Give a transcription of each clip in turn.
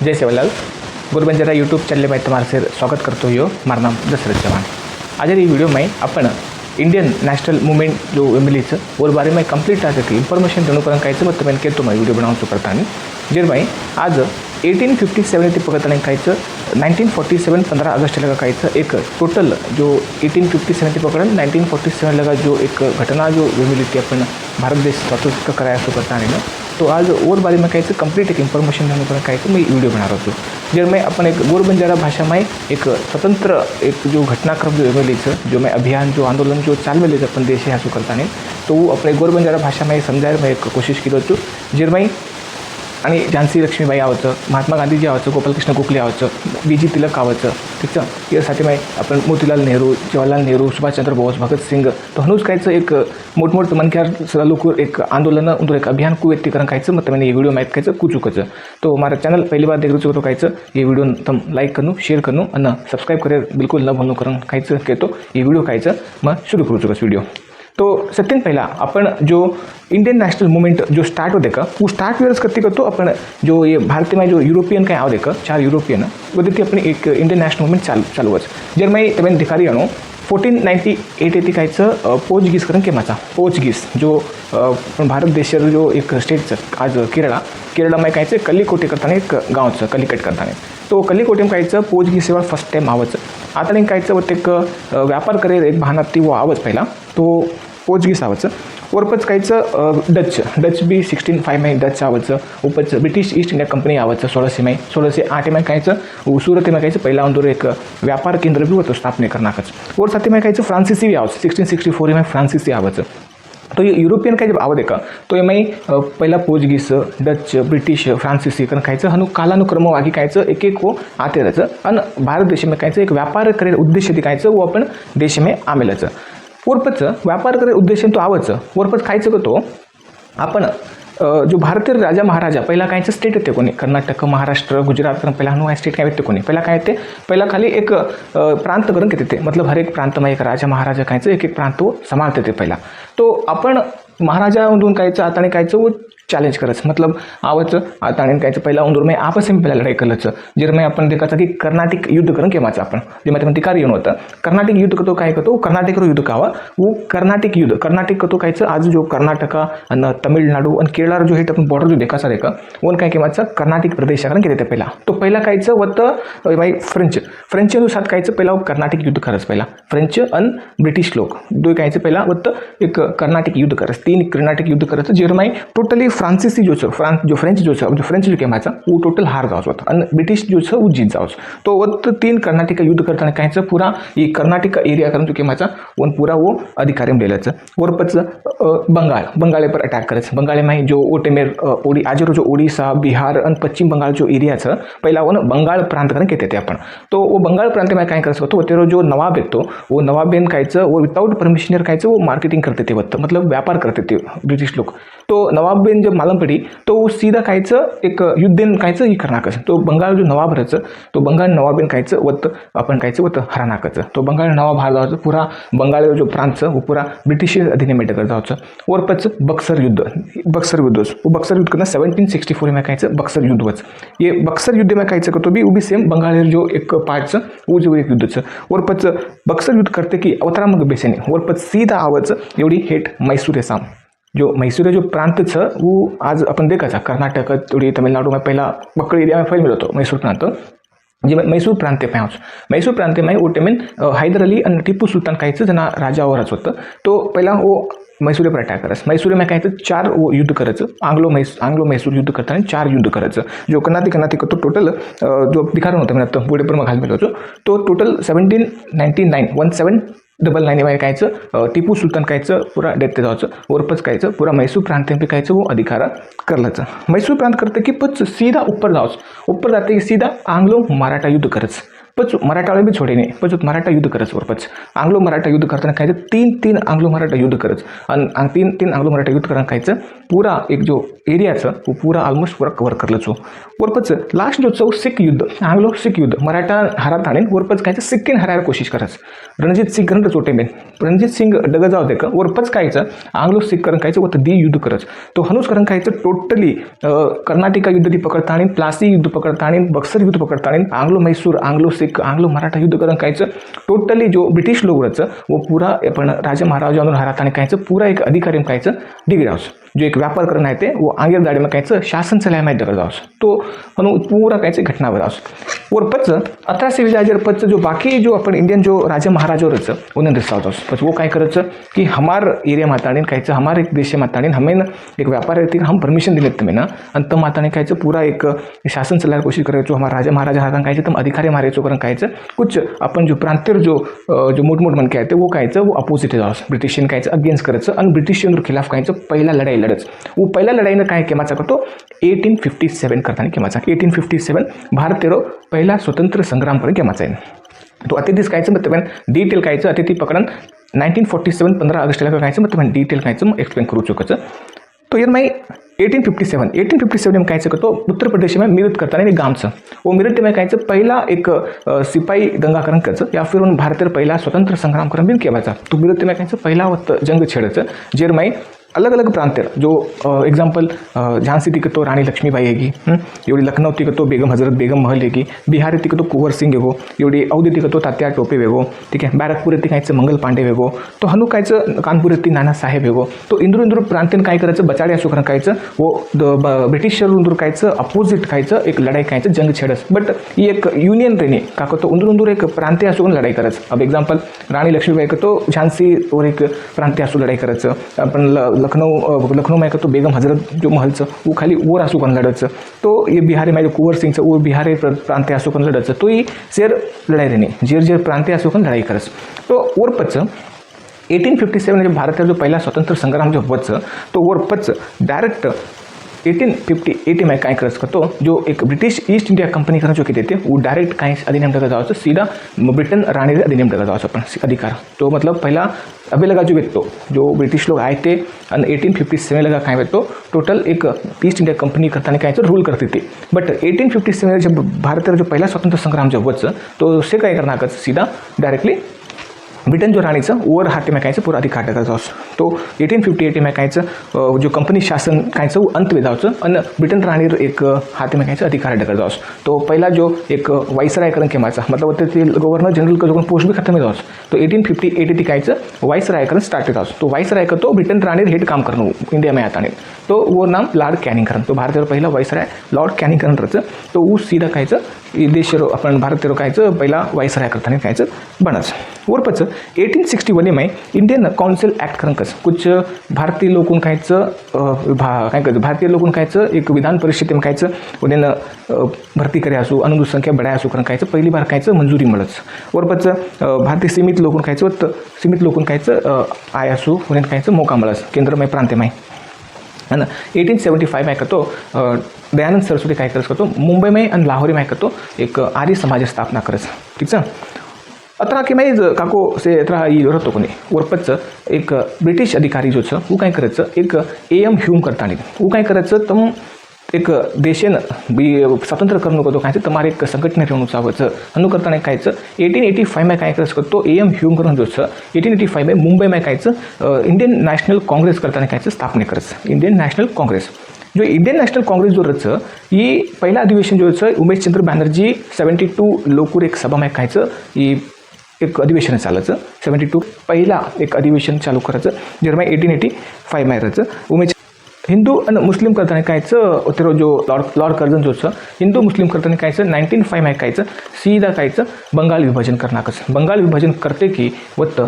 जय Sevalal गुरबंजारा YouTube channel में तुम्हारा से स्वागत करते हो। मारा नाम दशरथ चौहान। आज ये वीडियो में अपन इंडियन नेशनल मूवमेंट जो मिली और बारे में कंप्लीट आज की इन्फॉर्मेशन देने पर कहीं मतलब मैंने कहते मैं वीडियो बनाऊँ करता नहीं जिर में आज 1857 पकड़ता कहीं 1947 15 अगस्त लगा कहीं एक टोटल जो 1857 पकड़ 1947 लगा जो एक घटना जो मिली थी अपन भारत देश स्वतंत्र कराया सो करता नहीं ना। तो आज और बारे में कहीं कंप्लीट एक इन्फॉर्मेशन देने पर कहीं मैं वीडियो बना रहा हूँ जिर में अपन एक गोरबंजारा भाषा में एक स्वतंत्र एक जो घटनाक्रम जो मिली जो मैं अभियान जो आंदोलन जो चाल मिले अपन देश है करता नहीं तो वो अपने गोरबंजारा भाषा में समझाय मैं एक कोशिश की जिर में आणि झांसी लक्ष्मीबाई आवचं, महात्मा गांधीजी आवचं, गोपालकृष्ण गोखले आवचं, बीजी तिलक आवचं, ठीक आहे। यासाठी मैं अपन मोतीलाल नेहरू, जवाहरलाल नेहरू, सुभाष चंद्र बोस, भगत सिंग तो हनुज कायचं एक मोठमोठं मनक्यार लोक एक आंदोलन उंदर एक अभियान को व्यक्तीकरण कायचं मतलब मैंने ये वीडियो माहित कायचं कुचुकचं। तो हमारा चैनल पहली बार देख रहे हो तो कायचं ये वीडियो तुम लाइक करूँ शेयर करूँ और सब्सक्राइब करे बिल्कुल न भूलूँ करूँ कायचं कहतो ये वीडियो कायचं मैं शुरू करू चुका वीडियो। तो सबसे पहला अपन जो इंडियन नेशनल मूवमेंट जो स्टार्ट होते का वो स्टार्ट वेळेस करते करतो अपन जो ये भारतीय में जो यूरोपियन काय आव का 4 यूरोपियन वो देती अपनी एक इंडियन नेशनल मूवमेंट चालू जर मैं तमें दिखारी आणू 1498 येते कायचं पोर्चुगीज करण केमाचा पोर्चुगीज जो भारत देश जो एक स्टेटचं आज केरळा में कायचं कल्लीकोटे करताना एक गावचं कलिकट करताना तो कल्लीकोटे में कायचं पोर्चुगीज सेवा फर्स्ट टाइम आवच आता नाही कायचं होते एक व्यापार करे एक भानात ती वो आवच पहिला तो पोर्चुगीज आवचं वरपच कायचं डच बी 1605 में डच आवचं उपच ब्रिटिश ईस्ट इंडिया कंपनी आवचं 1608 में कायचं सूरत में कायचं पहिला अंदर एक व्यापार केंद्र भी होतं स्थापने करनाकच और साथ में कायचं फ्रांसीसी भी आवचं 1664 में फ्रांसीसी आवचं। तो ये यूरोपियन का जब आव देखा तो ये मैं पहला पोर्चुगीज डच ब्रिटिश फ्रांसीसी कारण कायचं हनु कालानुक्रम आगे कायचं एक एक वो आते रहचं आणि भारत देश में कायचं एक व्यापार करे उद्देश्य दिखायचं वो अपन देश में आमेलचं वरपच व्यापार करे उद्देश तो आवचं वरपच खायचं तो आपण जो भारतीय राजा महाराजा पहिला कायचं स्टेट येते कोणी कर्नाटक महाराष्ट्र गुजरात कारण पहिला हनु स्टेट काय येते कोणी पहिला काय येते पहिला खाली एक प्रांत करून घेते मतलब हर एक प्रांत में एक राजा महाराजा कायचं एक एक प्रांत वो सांभाळते ते पहिला तो आपण महाराजामधून कायचं आता कायचं वो चैलेंज करच मतलब आवच आता कायचं पहिला उंदूर में आपस में पहला लड़ाई करलच जिर में अपन देखा कि कर्नाटक युद्ध करण केमाचं आपण जे मैं तिकार येऊन होतं कर्नाटक युद्ध करतो काय करतो कर्नाटक युद्ध कावा वो कर्नाटक युद्ध कर्नाटक करतो कायचं आज जो कर्नाटका आणि तमिळनाडू आणि केरळ जो हे आपण बॉर्डर जो देखा सारे का वन काय केमाचं कर्नाटक प्रदेश कारण केले पहिला तो पहिला कायचं होतं भाई फ्रेंच साथ कायचं पहिला कर्नाटक युद्ध करच पहिला फ्रेंच आणि ब्रिटिश लोक दो कायचं पहिला होतं एक कर्नाटक युद्ध करच 3 कर्नाटक युद्ध करच जिर में टोटली फ्रांसीसी जो फ्रेंच जो केमाचा वो टोटल हार जावच होता आणि ब्रिटिश जो वो जीत जावच तो वत 3 कर्नाटक युद्ध करताना कायचं पूरा ये कर्नाटक एरिया करून जो केमाचा वन पूरा वो अधिकारी मिलेलच वरपच बंगाल पर अटैक करच बंगाल में जो ओटेमेर ओडी आज जो ओडिशा बिहार और पश्चिम बंगाल जो एरिया छ पहिला वन बंगाल प्रांत करण कहते आपण तो वो बंगाल प्रांत में काय करत होतो तेरो जो नवाब येतो वो नवाबेन कायचं वो विदाउट परमिशनर कायचं वो मार्केटिंग करते ते वत मतलब व्यापार करते ते ब्रिटिश लोक तो नवाबेन जब मालूम पड़ी तो वो सीधा कायचं एक युद्धेन कायचं ही करनाकच तो बंगाल जो नवाब रहच तो बंगाल नवाबेन कायचं वत अपन कायचं वत हरानाकच तो बंगाल नवाब हार जावचं पूरा बंगाल जो प्रांत वो पूरा ब्रिटिश अधीन में कर जावचं वरपच बक्सर युद्ध वो बक्सर युद्ध करना 1764 में कायचं बक्सर युद्ध वच ये बक्सर युद्ध में कायचं करतो भी वो भी सेम बंगाल जो एक पार्ट वो जो एक युद्ध वरपच बक्सर युद्ध करते की अवतारा मग बेसेने वरपच सीधा आवच एवढी हेट मैसूर है साम जो मैसूर जो प्रांत छ वो आज अपन देखा था कर्नाटक थोड़ी तमिलनाडु में पहला बक्कड़ एरिया में फैल मिलो तो मैसूर प्रांत जी मैसूर प्रांत पे मैसूर प्रांत में वो टेमेन हैदर अली और टिपू सुल्तान कायचं जना राजावरच होतं तो पहिला वो मैसूर पर अटॅक करस मैसूर में कायचं 4 वो युद्ध करायचं आंग्लो मैसूर युद्ध करताना 4 युद्ध करायचं जो कर्नाटक तो टोटल जो दिखारण होतं म्हणजे पुढे पण मग घाल मिळतो तो टोटल 1799 में कायचं टिपू सुल्तान कायचं पूरा डेथ जावचं वरपच कायचं पूरा मैसूर प्रांत पे कायचं वो अधिकार करलाचं मैसूर प्रांत करते की पच सीधा ऊपर जाते की सीधा आंग्लो मराठा युद्ध करच पच मराठावाले भी छोटे नहीं पच मराठा युद्ध करच और पच आंग्लो मराठा युद्ध करताना काय तीन आंग्लो मराठा युद्ध करच आणि तीन आंग्लो मराठा युद्ध करताना काय पूरा एक जो एरियाचं वो पूरा ऑलमोस्ट पूरा कवर करलंच और पच लास्ट जो सिख युद्ध आंग्लो सिख युद्ध मराठा हारा ताणीन और पच काय सिक्कीन हरायला कोशिश करच रणजीत सिंग गंड चोटे में रणजीत सिंग डग जाऊ दे का और पच काय आंग्लो सिख करण काय वो दी युद्ध करच तो हनुस करण काय टोटली कर्नाटका युद्ध ती पकडताणी प्लासी युद्ध पकडताणी बक्सर युद्ध पकडताणी Anglo Mysore Anglo Sikh Anglo Maratha युद्ध करण काय टोटली जो ब्रिटिश लोग वो पूरा अपन राजा महाराजांवर हारात आणि काय पूरा एक अधिकारी काय डिग्रावस जो एक व्यापार करना है वो आगे गाड़ी में कहते शासन चलाया मैं डर जाओ तो हम पूरा कहते घटना बनाओ और पच 1820 जो बाकी जो अपन इंडियन जो राजा महाराजा रच उन्हें रिसाव पच वो काय करच कि हमार एरिया मातानी कहते हमारे एक देश मातानी हमें एक व्यापार रहती हम परमिशन दिले तुम्हें ना अंत माताने कहते पूरा एक शासन चलाने कोशिश करे जो हमारा राजा महाराजा हाथ कहते तुम अधिकारी मारे चो कर कहते कुछ अपन जो प्रांतीय जो मोट मन कहते वो कहते वो अपोजिट जाओ ब्रिटिश कहते अगेंस्ट करच और ब्रिटिश खिलाफ कहते पहला लड़ाई लड़च वो पहला लड़ाई में काय केमाचा करतो 1857 करताना केमाचा 1857 भारतीय पहिला स्वतंत्र संग्राम पण केमाचा आहे तो अतिथीच कायचं मतलब डिटेल कायचं अतिथी पकडन 1947 15 ऑगस्टला कायचं मतलब डिटेल कायचं एक्सप्लेन करू चुकाचं तो यार मैं 1857 में कहते करतो उत्तर प्रदेश में मीरठ करताना एक गांव वो मीरठ में कहते पहला एक सिपाही दंगाकरण कर या फिर उन भारतीय पहला स्वतंत्र संग्राम करण बिन केवाचा तो मीरठ में कहते पहला वक्त जंग छेड़च जेर में अलग अलग प्रांत जो एग्जाम्पल झांसी थी तो रानी लक्ष्मीबाई हैगी एवढी लखनऊ थी तो बेगम हजरत बेगम महल हैगी बिहार थी तो कुंवर सिंग वेगो एवढी अवधी थी तो तात्या टोपे वेगो ठीक है बैरकपूर थी कायचं मंगल पांडे वेगो तो हनु कायचं कानपूर थी नाना साहेब वेगो तो इंदूर प्रांतीन काय करायचं बचाडे असो कारण कायचं वो ब्रिटिश कायचं अपोजिट कायचं एक लढाई कायचं जंग छेडस बट ही एक युनियन रेनी का तो इंदूर एक प्रांतीय असो लढाई करच अब एग्जाम्पल रानी लक्ष्मीबाई का तो झांसी और एक प्रांतीय असो लढाई करायचं आपण लखनऊ में तो बेगम हजरत जो महल वो खाली ओर आसू कन लड़च तो ये बिहारी में जो कुंवर सिंह वो बिहारी प्रांतीय आसू कन लड़च तो ये शेर लड़ाई रहनी जेर प्रांतीय आसू कन लड़ाई करच तो और पच 1857 जो भारत जो पहला स्वतंत्र संग्राम जो वच तो और पच डायरेक्ट 1880 में काय करस करतो जो एक ब्रिटिश ईस्ट इंडिया कंपनी करना जो कहते थे वो डायरेक्ट काय अधिनियम लगा जाओ सीधा ब्रिटेन रानी अधिनियम लगा जाओ अपन अधिकार तो मतलब पहला अभी लगा जो व्यक्तो जो ब्रिटिश लोग आए थे और 1857 लगा काय व्यक्तो टोटल एक ईस्ट इंडिया कंपनी करता काय रूल करती थी बट 1857 जब भारत जो पहला स्वतंत्र संग्राम जब वच तो से काय करना कर सीधा डायरेक्टली ब्रिटेन जो राणीचं ओवर हाती में कायचं पूरा अधिकार टाका जाओस तो 1858 में कायचं जो कंपनी शासन कायचं अंत वेदावचं आणि ब्रिटेन राणी एक हाती में कायचं अधिकार टाका जाओस तो पहला जो एक वाइसराय करण केमाचा मतलब ते गवर्नर जनरल का जो पोस्ट भी खत्म हो जाओस तो 1858 ती कायचं वाइसराय करण स्टार्ट जाओस तो वाइसराय का तो ब्रिटेन राणी हेड काम करणं इंडिया में आता नहीं तो वो नाम लॉर्ड कैनिंग करण तो भारत पहला वाइसराय लॉर्ड कैनिंग करण रच तो वो सीधा कायचं देश अपन भारत कायचं पहिला वाइसराय करताना कायचं बनच और पच 1861 में इंडियन काउंसिल एक्ट करंकस कुछ भारतीय लोगों कायचं काय करतं भारतीय लोगों कायचं एक विधान परिषद में कायचं उन्हें भरती करे असो अनुसूचित संख्या बढ़ाया असो करण कायचं पहिली बार कायचं मंजुरी मिळच और पच भारतीय सीमित लोगों कायचं सीमित लोगों कायचं आय असो उन्हें कायचं मौका मिळच केंद्र में प्रांत में है ना 1875 में करतो दयानंद सरस्वती काय करत करतो मुंबई में और लाहौर में करतो एक आर्य समाज स्थापना करच ठीक है अतरा के मैं काको से अतरा ये रहतो कोणी और पच एक ब्रिटिश अधिकारी जो वो काय करायचं एक AM ह्यूम करताना वो काय करायचं तम एक देशेन स्वातंत्र्य करणं करतो काय तुम्हारे एक संघटना ठेवून चावायचं अनु करताना कायचं 1885 में काय करायचं तो AM ह्यूम करून जो 1885 में मुंबई में कायचं इंडियन नॅशनल काँग्रेस करताना कायचं स्थापना करायचं इंडियन नॅशनल काँग्रेस जो इंडियन नॅशनल काँग्रेस जो रच ये पहिला अधिवेशन जो उमेश चंद्र बैनर्जी 72 लोकूर एक सभा में कायचं ये एक अधिवेशन चालायचं 72 पहिला एक अधिवेशन चालू करायचं जेव्हा 1885 में राहायचं उमेश हिंदू आणि मुस्लिम करताना कायचं तेरो जो लॉर्ड कर्जन जो हिंदू मुस्लिम करताना कायचं 1905 में कायचं सीधा कायचं बंगाल विभाजन करनाकच बंगाल विभाजन करते की वत्त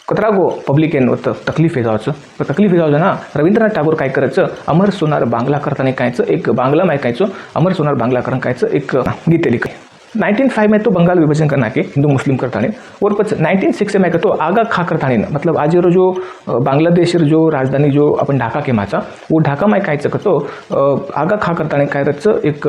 कतरागो पब्लिकेन वत्त तकलीफ जावचं तर तकलीफ जावचं ना रवींद्रनाथ टागोर काय करायचं अमर सोनार बांगला करताना कायचं एक बांगला में कायचं अमर सोनार बांगला करण कायचं एक गीत लिख 1905 में तो बंगाल विभाजन करना के हिंदू मुस्लिम करताने और पच 1906 में तो आगा खा करताने मतलब आज जो बांग्लादेश जो राजधानी जो अपन ढाका के माचा वो ढाका में काय तो आगा खा करताने काय एक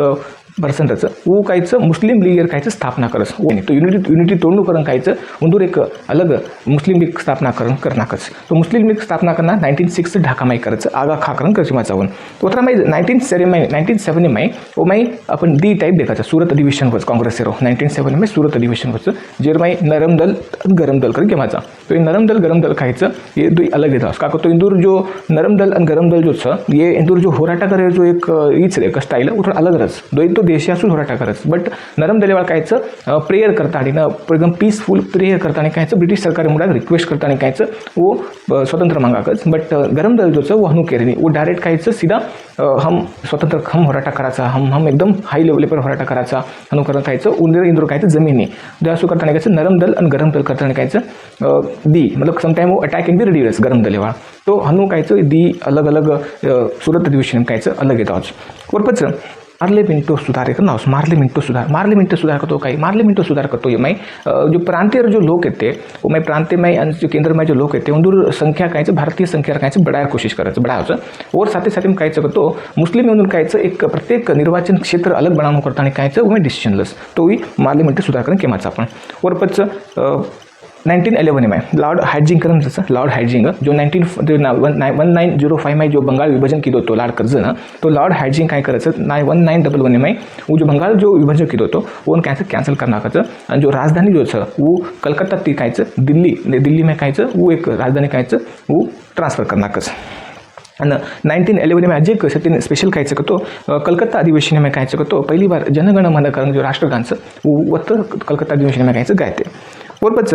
पर्सेंटचं वो कायचं मुस्लिम लीग कायचं स्थापना करस तो युनिटी तोडणू करून कायचं उंदूर एक अलग मुस्लिम लीग स्थापना करनाकच तो मुस्लिम लीग स्थापना करना 1906 ढाका माई करायचं आगा खा करून करची माचावून तो तर माई 1970 में वो माई अपन दी टाइप देखाचं सूरत अधिवेशन वच काँग्रेस सेरो 1970 में सूरत अधिवेशन वच जेर माई नरम दल गरम दल कर घेमाचा तो नरम दल गरम दल खायचं ये दुई अलग येतो का तो इंदूर जो नरम दल आणि गरम दल जो छ ये इंदूर जो होराटा करे जो एक ईच रे स्टाईल उठून अलग रच दोई तो देश असून होराटा करच बट नरम दलेवाळ कायचं प्रेयर करता आणि एकदम पीसफुल प्रेयर करता आणि कायचं ब्रिटिश सरकार मुळे रिक्वेस्ट करता आणि कायचं वो स्वतंत्र मागाकच बट गरम दल जो छ वो हनु केरनी वो डायरेक्ट कायचं सीधा हम स्वतंत्र हम होराटा करायचा हम एकदम हाई लेवल पर होराटा करायचा हनु करत कायचं उंदर इंदूर कायचं जमिनी असं करताना कायचं नरम दल आणि गरम दल करताना कायचं दी मतलब समटाइम वो अटॅकिंग दी रेडी गरम दलेवाळ तो हनु कायचं दी अलग अलग सूरत अधिवेशन कायचं अलग येतोच वरपच पार्लियामेंटो सुधार एक नाव पार्लियामेंटो सुधार करतो काही पार्लियामेंटो सुधार करतो ये मैं जो प्रांतीय जो लोग येते वो मैं प्रांतीय में जो केंद्र में जो लोग येते उंदूर संख्या कायचं भारतीय संख्या कायचं बढ़ाया कोशिश करायचं बढ़ायचं और साथ ही कायचं करतो मुस्लिम उंदूर कायचं एक प्रत्येक निर्वाचन क्षेत्र अलग बनावं करता आणि कायचं वो मैं डिसिजन लस तो ही पार्लियामेंटो सुधार करून केमाचा आपण वरपच 1911 में लॉर्ड हाइजिंग जो 1905 में जो बंगाल विभाजन की तो लॉर्ड कर्जन तो लॉर्ड हाइजिंग काय करायचं 1911 में वो जो बंगाल जो विभाजन की तो वो कैंसिल करनाकाचं आणि जो राजधानी जो छ वो कलकत्ता ती कायचं दिल्ली में कायचं वो एक राजधानी कायचं वो ट्रांसफर करनाकच आणि 1911 में अजय सतीन स्पेशल कायचं करतो कलकत्ता अधिवेशन में कायचं करतो पहिली बार जनगण मन करण जो राष्ट्रगानचं वो वत कलकत्ता अधिवेशन में कायचं गायते बरोबरच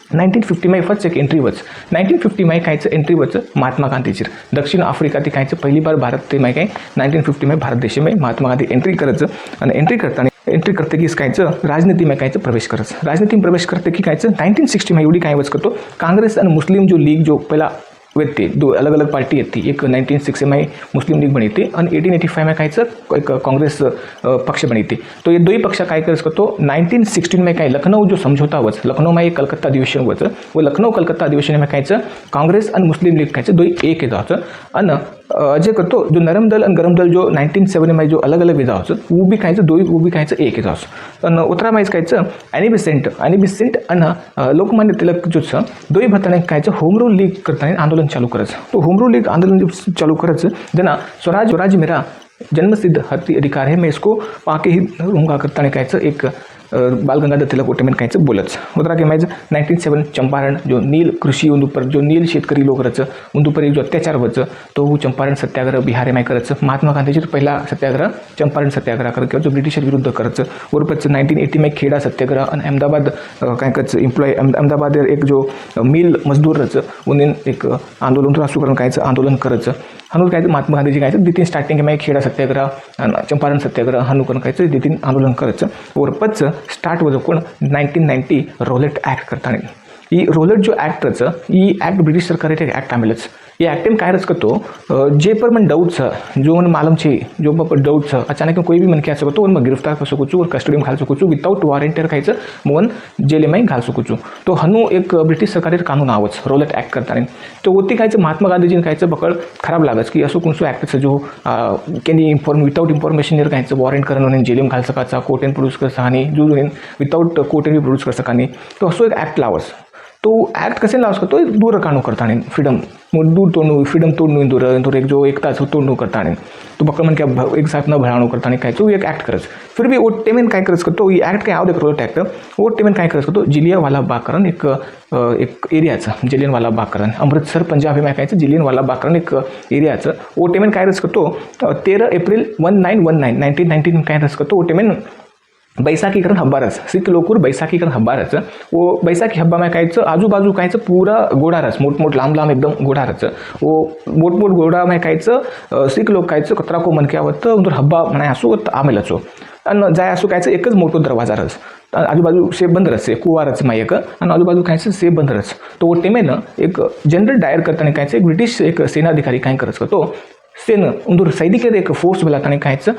1950 में फर्स्ट एक एंट्री वच 1950 में कायचं एंट्री वच महात्मा गांधीचीर दक्षिण आफ्रिका ती कायचं पहिली बार भारत ते माय काय 1950 में भारत देश में महात्मा गांधी एंट्री करायचं आणि एंट्री करते की कायचं राजनीति में कायचं प्रवेश करायचं राजनीति में प्रवेश करते की कायचं 1960 में एवढी काय वच करतो काँग्रेस आणि मुस्लिम जो लीग जो पहिला व्यक्ति दो अलग अलग पार्टी थी एक 1960 में मुस्लिम लीग बनी थी और 1885 में कायचं एक कांग्रेस पक्ष बनी थी तो ये दो ही पक्ष काय करत तो 1916 में काय लखनऊ जो समझौता वच लखनऊ में एक कलकत्ता अधिवेशन वच वो लखनऊ कलकत्ता अधिवेशन में कायचं कांग्रेस और मुस्लिम लीग कायचं दो एक येतं आणि अजय करतो जो नरम दल और गरम दल जो 1970 में जो अलग अलग विधा वो भी कायचं दो वो भी कायचं एक येतं आणि उत्तरा में कायचं ॲनी बेसेंट आणि लोकमान्य तिलक जो छ दोही भताने कायचं होम रूल लीग करताना आंदोलन चालू करायचं तो होम रूल लीग आंदोलन चालू करायचं ज्यांना स्वराज मेरा जन्मसिद्ध अधिकार है मैं इसको पाके ही रहूँगा करताना कायचं एक बाल गंगाधर तिलक ओटे में कायचं बोलच उतरा के मैं 1907 चंपारण जो नील कृषि उन पर जो नील शेतकरी लोग रच उन पर एक जो अत्याचार वच तो वो चंपारण सत्याग्रह बिहार में करच महात्मा गांधी पहला सत्याग्रह चंपारण सत्याग्रह कर जो ब्रिटिश विरुद्ध करच वरपच 1980 में खेड़ा सत्याग्रह और अहमदाबाद काय कच एम्प्लॉय अहमदाबाद एक जो मिल मजदूर रच उन्हें एक आंदोलन रासू करून कायचं आंदोलन करच हनु काय महात्मा गांधीजी काय दितीन स्टार्टिंग में खेड़ा सत्याग्रह चंपारण सत्याग्रह हनु करून कायचं दितीन आंदोलन करच वरपच स्टार्ट वजो कोण 1990 रोलेट ॲक्ट करताना ही रोलेट जो ॲक्ट रच ही ॲक्ट ब्रिटिश सरकार एक ॲक्ट आमेलच ये एक्ट में काय रच करतो जे पर मन डाउट छ जो मन मालूम छे जो पर डाउट छ अचानक कोई भी मन क्या सकतो उन गिरफ्तार कर सकू और कस्टडी में घाल सकू विदाउट वॉरंटर कायचं मोन जेल में घाल सकू तो हनु एक ब्रिटिश सरकार कानून आवच रोलेट ॲक्ट करताना तो होती कायचं महात्मा गांधीजी कायचं बकळ खराब लागच की असो कोणसो ॲक्ट जो केनी विदाउट इन्फॉर्मेशन कायचं वॉरंट करून जेल में घाल सकाचा कोर्ट एंड प्रोड्यूस कर सकानी जो विदाउट कोर्ट एंड प्रोड्यूस कर सकानी तो असो एक ॲक्ट लावस तो ॲक्ट कसे लावस करतो दूर काणू करताना फ्रीडम दूर तोडणू फ्रीडम तोडणू दूर एक जो एकता तोडणू करताना तो बकळ मन क्या एक साथ न भरावणू करताना काय तो एक ॲक्ट करच फिर भी वो टेमेन काय करच करतो ही ॲक्ट काय आव देखो ॲक्ट वो टेमेन काय करच करतो जिलियांवाला बाग करण एक एरियाचं जिलियनवाला बाग करण अमृतसर पंजाब में कायचं जिलियनवाला बाग करण एक एरियाचं वो टेमेन काय रच करतो 13 एप्रिल 1919 काय रच करतो वो टेमेन बैसाखीकरण हब्बा रच सिख लोकूर बैसाखीकरण हब्बा रच वो बैसाखी हब्बा में कायचं आजूबाजू कायचं पूरा गोडा रच मोठ लांब एकदम गोडा रच वो मोठ गोडा में कायचं सिख लोक कायचं कतरा को मन आवत उधर हब्बा म्हणाय असो आमेलचो आणि जाय असो कायचं एकच मोठो दरवाजा रच आजूबाजू से बंद रच कुवा रच मायक आणि आजूबाजू कायचं से बंद रच तो टेमेनं एक जनरल डायर करताना कायचं एक ब्रिटिश एक सेनाधिकारी काय करत करतो सेन उंदूर सैनिक एक फोर्स बेलाताने कायचं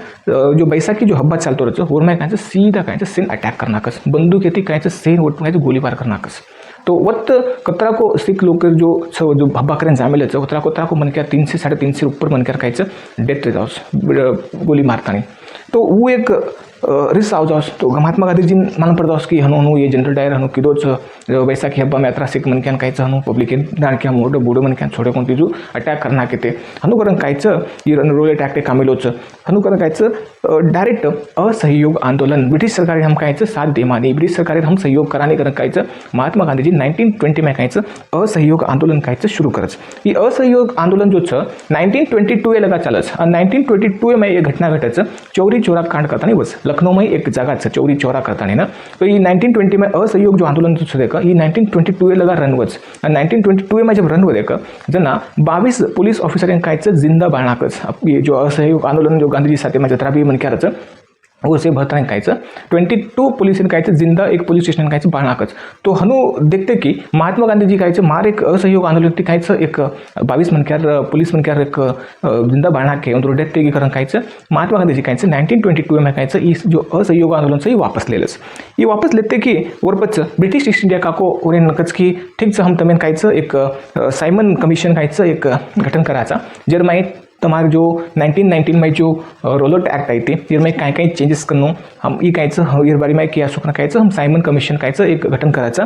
जो बैसाखी जो हब्बा चालतो रच और मैं कायचं सीधा कायचं सेन अटॅक करनाकस बंदूक येते कायचं सेन ओट कायचं गोलीबार करनाकस तो वत्त कतराको सिख लोग जो भब्बा करें जामिल है कतराको मन क्या 300 350 ऊपर मन कर कहीं डेथ रह जाओ गोली मारता तो वो एक रिस आओ जाओ तो महात्मा गांधी जी मान पड़ जाओ कि हनु ये जनरल डायर हनु कि वैसाखी हब्बा में अतरा सिख मन क्या हनु पब्लिक दाणक्या मोटो बूढ़ो मन क्या छोड़े कोणती जो अटॅक करना के हनु करण कायचं ये रोल अटॅक ते कामिलोच हनु करण कायचं डायरेक्ट असहयोग आंदोलन ब्रिटिश सरकार हम कायचं साथ दे मानी ब्रिटिश सरकार हम सहयोग कराने करण कायचं महात्मा गांधी जी 1920 में कायचं असहयोग आंदोलन कायचं शुरू करच ये असहयोग आंदोलन जो 1922 लगा चालच आणि 1922 में ये घटना घटच चौरी चौरा कांड करता बस लखनऊ में एक जगह चौरी चौरा करता ना तो ये 1920 में असहयोग जो आंदोलन देखा ये 1922 लगा रन वच 1922 में जब रन हो देखा जना 22 पुलिस ऑफिसर कायचं जिंदा बाळनाकच ये जो असहयोग आंदोलन जो गांधी जी साथे में जतरा भी मन क्या रच वो से भरता कायचं 22 पुलिस कायचं जिंदा एक पुलिस स्टेशन कायचं बाळनाकच तो हनु देखते कि महात्मा गांधी जी कायचं मार एक असहयोग आंदोलन ती कायचं एक 22 मनक्यार पुलिस मनक्यार एक जिंदा बाळनाके उन डेथ तेगी करण कायचं महात्मा गांधी जी कायचं 1922 में कायचं इस जो असहयोग आंदोलन से वापस ले लेस ये वापस लेते कि वरपच ब्रिटिश ईस्ट इंडिया काको उन्हें नकच की ठीक से हम तमें कायचं एक साइमन कमीशन कायचं एक गठन करायचा जर माई तमार जो 1919 में जो रोलट एक्ट आई थी ये में काय चेंजेस करनो हम ये कायचं ये बारे में किया सुखना कायचं हम साइमन कमीशन कायचं एक गठन करायचं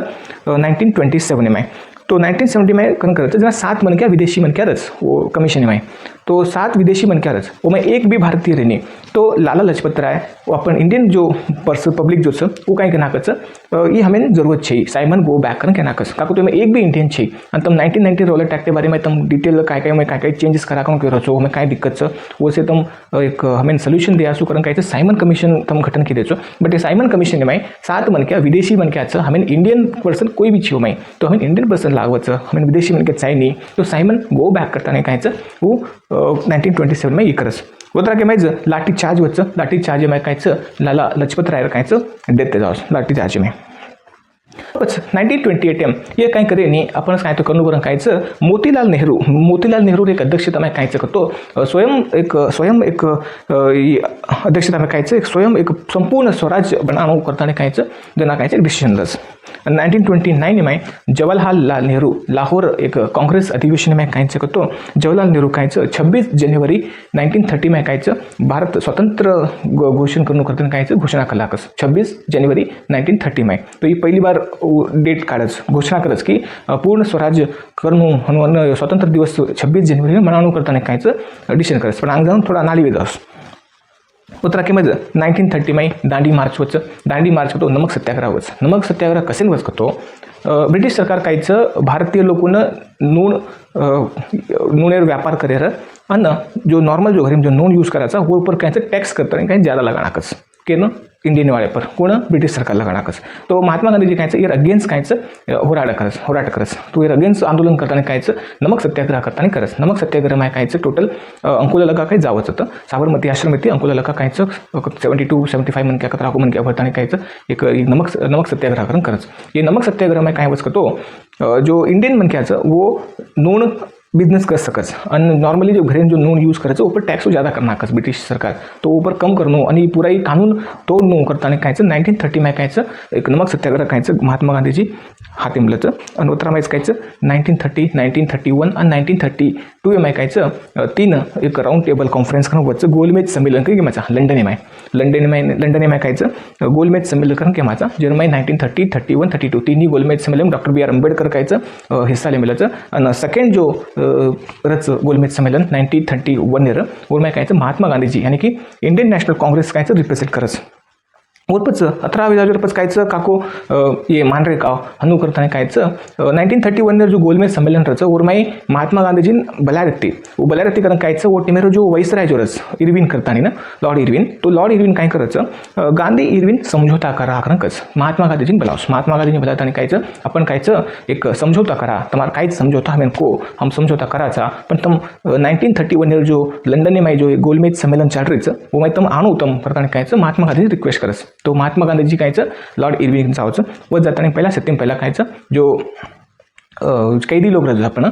1927 में तो 1970 में कन करायचं जना 7 मन क्या विदेशी मन क्या रच वो कमीशन में तो 7 विदेशी मन क्या रच वो में एक भी भारतीय रहने तो लाला लजपत राय वो अपन इंडियन जो पब्लिक जो वो कहीं के नाकच ये हमें जरूरत है साइमन गो बैक करन के नाकच काको तो में एक भी इंडियन छे आणि तम 1990 रोलर टैक्स के बारे में तम डिटेल काय चेंजेस करा कन के रचो में काय दिक्कत छ वो से तम एक हमें सोल्यूशन दिया सु करन काय साइमन कमीशन तम गठन की देचो बट ये साइमन कमीशन में 7 मन क्या विदेशी मन क्या छ हमें इंडियन पर्सन कोई भी छियो में तो हमें इंडियन पर्सन लागवच हमें विदेशी मन के चाहिए तो साइमन गो बैक करता नहीं काय वो 1927 में ये करस उतरा के माहिती लाठी चार्ज वच लाठी चार्ज में कायचं लाला लजपत राय कायचं डेथ जाओ लाठी चार्ज में 1928 में ये काय करे नहीं अपन काय तो करू कायचं मोतीलाल नेहरू एक अध्यक्षता में कायचं करतो स्वयं एक अध्यक्षता में कायचं एक स्वयं एक संपूर्ण स्वराज्य बनानो करता कायचं जना कायचं डिसिजन लस 1929 में जवाहरलाल नेहरू लाहौर एक कांग्रेस अधिवेशन में कायचं करतो जवाहरलाल नेहरू कायचं 26 जनवरी 1930 में कायचं भारत स्वतंत्र घोषणा करणं करता कायचं घोषणा कलाकस 26 जनवरी 1930 में तो ये पहली बार डेट काढच घोषणा करच की पूर्ण स्वराज्य करणं स्वतंत्र दिवस 26 जनवरी मनावणं करता कायचं डिसिजन करस पण अंग जाऊन थोडा नाली वेदास उत्तराखंड 1930 में दांडी मार्च होतो नमक सत्याग्रह कसे वच करतो ब्रिटिश सरकार कायचं भारतीय लोकोनं नूनेर व्यापार करेर आणि जो नॉर्मल जो घरी जो नून यूज करायचा वो ऊपर कायचं टैक्स करता काही ज़्यादा लगानाकच के न इंडियन वाले पर कोण ब्रिटिश सरकार लगानाकच तो महात्मा गांधी जी कायचं यर अगेन्स्ट कायचं होराट करस तो यर अगेन्स्ट आंदोलन करताना कायचं नमक सत्याग्रह करताना करस नमक सत्याग्रह में कायचं टोटल अंकोला लगा काही जावंच होतं साबरमती आश्रम येते अंकोला लगा कायचं 72-75 मन क्या कतरा को मन क्या भरताना कायचं एक नमक सत्याग्रह करण करस ये नमक सत्याग्रह में काय वच करतो जो इंडियन मन क्याचं वो नून बिजनेस कर सकस आणि नॉर्मली जो घरेन जो नून यूज़ करायचं ऊपर टैक्स ज़्यादा करना कस ब्रिटिश सरकार तो ऊपर कम करनो आणि पूरा ही कानून तोडनो करताना कायचं 1930 में कायचं एक नमक सत्याग्रह कायचं महात्मा गांधीजी हाती मिळतं आणि उत्तरामायचं कायचं 1930 1931 आणि 1932 में कायचं 3 एक राउंड टेबल कॉन्फ्रेंस करून वचं गोलमेज सम्मेलन करून घेमाचा लंडन में कायचं गोलमेज सम्मेलन करून घेमाचा जर्मनी 1930 31 32 तीनही गोलमेज सम्मेलन डॉक्टर बी आर आंबेडकर कायचं हिस्सा मिळायचं आणि सेकंड जो रच गोलमेज सम्मेलन 1931 ईयर और मैं कायचं महात्मा गांधी जी यानी कि इंडियन नेशनल कांग्रेस कायचं रिप्रेझेंट करस वरपच 18 कायचं काको ये मानरेगाव हनु करताना कायचं 1931 ईयर जो गोलमेज सम्मेलन रच और मैं महात्मा गांधी जी बलारती कारण कायचं वो टिमेरो जो वाइसराय जो रच इरविन करताना ना लॉर्ड इरविन काय करायचं गांधी इरविन समझौता करा कस महात्मा गांधी जी महात्मा गांधी बोलाताना कायचं आपण कायचं एक समझौता करा तमार कायच समझौता हमें को हम समझौता कराचा पण तम 1931 ईयर जो लंडन में जो गोलमेज सम्मेलन चाल रहीच वो मैं तम आणू तम करताना कायचं महात्मा गांधी रिक्वेस्ट करस तो महात्मा गांधी जी कायचं लॉर्ड इरविन जावचं व जाताना पहिला सत्यम पहिला कायचं जो कैदी लोग रह अपन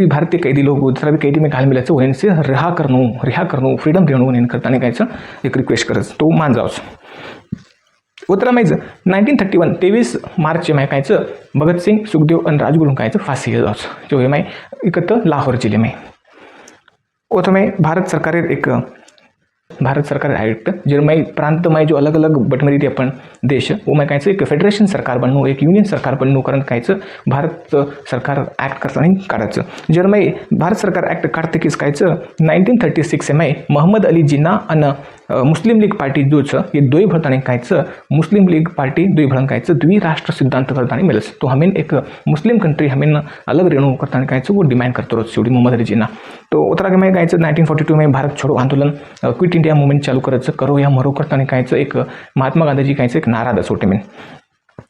भारतीय कैदी लोग दूसरा भी कैदी में घाल मिलाचं उन्हें से रिहा करनो फ्रीडम देणं उन्हें करताना कायचं एक रिक्वेस्ट करस तो मान जावचं उतरा माहिती 1931 23 मार्च माय कायचं भगतसिंग सुखदेव आणि राजगुरू कायचं फाशी जावचं जो हे माय इकत लाहोर जिले में उतर में भारत सरकार एक्ट जिनमें प्रांत में जो अलग अलग बटमरी थी अपन देश वो मैं कहें एक फेडरेशन सरकार बनू एक यूनियन सरकार बनू कारण कहें भारत सरकार एक्ट करताना काढायचं जिनमें भारत सरकार एक्ट काढते कीच कहें 1936 में मोहम्मद अली जिन्ना आणि मुस्लिम लीग पार्टी जोच ये दोई भरतानी कहें मुस्लिम लीग पार्टी दोई भरण कहें द्विराष्ट्र सिद्धांत करतानी मिलस तो हमें एक मुस्लिम कंट्री हमें अलग रेणु करतानी कहें वो डिमांड करते रोज शेवटी मोहम्मद अली जिन्ना तो उत्तरा में कहें 1942 में भारत छोड़ो आंदोलन क्विट इंडिया मूवमेंट चालू करायचं करो या मरो करताना कहें एक महात्मा गांधी कहें एक नारा दसोटे में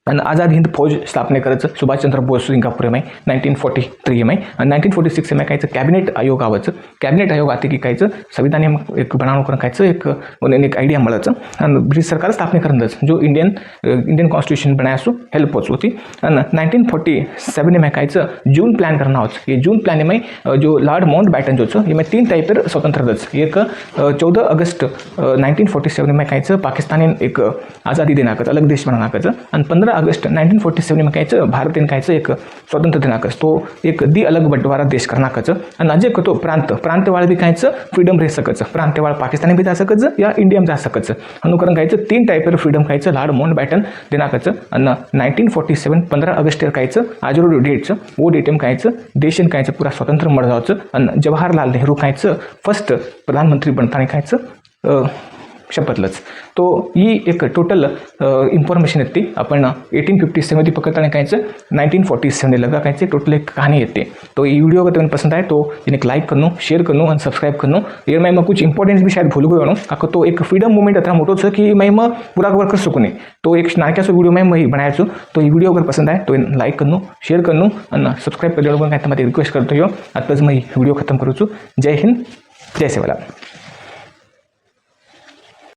आणि आझाद हिंद फौज स्थापने करायचं सुभाष चंद्र बोस सिंगापूर में 1943 में 1946 में कहें कैबिनेट आयोग आवाचं कैबिनेट आयोग आते की कहें संविधान एक बनावं करून कहें एक आयडिया मिळायचं आणि ब्रिटिश सरकार स्थापने करंदच जो इंडियन कॉन्स्टिट्यूशन बनायसो हेल्प होती आणि 1947 में कहें जून प्लान करना होच ये जून प्लान में जो लॉर्ड माउंट बैटन जो ये में 3 टाइप स्वतंत्र दच एक 14 अगस्त 1947 में कहें पाकिस्तान एक आज़ादी देनाकच अलग देश बनानाकच आणि 15 अगस्त 1947 में कहें भारत कहें एक स्वतंत्र दिनाकच तो एक दी अलग बंटवारा देश करनाकच आणि अजय को तो प्रांतवाळ भी कहें फ्रीडम रह सकच प्रांतवाळ पाकिस्तान भी जा सकच या इंडिया में जा सकच अनुकरण कहें 3 टाइप फ्रीडम कहें लॉर्ड माउंट बैटन दिनाकच आणि 1947 15 अगस्त कहें आज डेट्स वो डेट में कहें देश कहें पूरा स्वतंत्र मळ जावचं आणि जवाहरलाल नेहरू कहें फर्स्ट प्रधानमंत्री बनताना कहें शपथलच तो ही एक टोटल इन्फॉर्मेशन येते आपण 1857 मध्ये पकडताना कहें 1947 लगा कहें टोटल एक कहानी येते तो ये वीडियो अगर तुम्हें पसंद आए तो इन्हें लाइक करनो शेयर करनो और सब्सक्राइब करनो ये मैं कुछ इंपॉर्टेंस भी शायद भूल गयो का तो एक फ्रीडम मूवमेंट अतरा मोटो छ कि मैं पूरा कवर कर सकूँ तो एक नाक्यासो वीडियो मैं बनाया तो ये वीडियो अगर पसंद आए तो लाइक करनो शेयर करनो और सब्सक्राइब कर लोगों का रिक्वेस्ट करते हो आताच मैं वीडियो खत्म करूँ जय हिंद जय सेवालाल।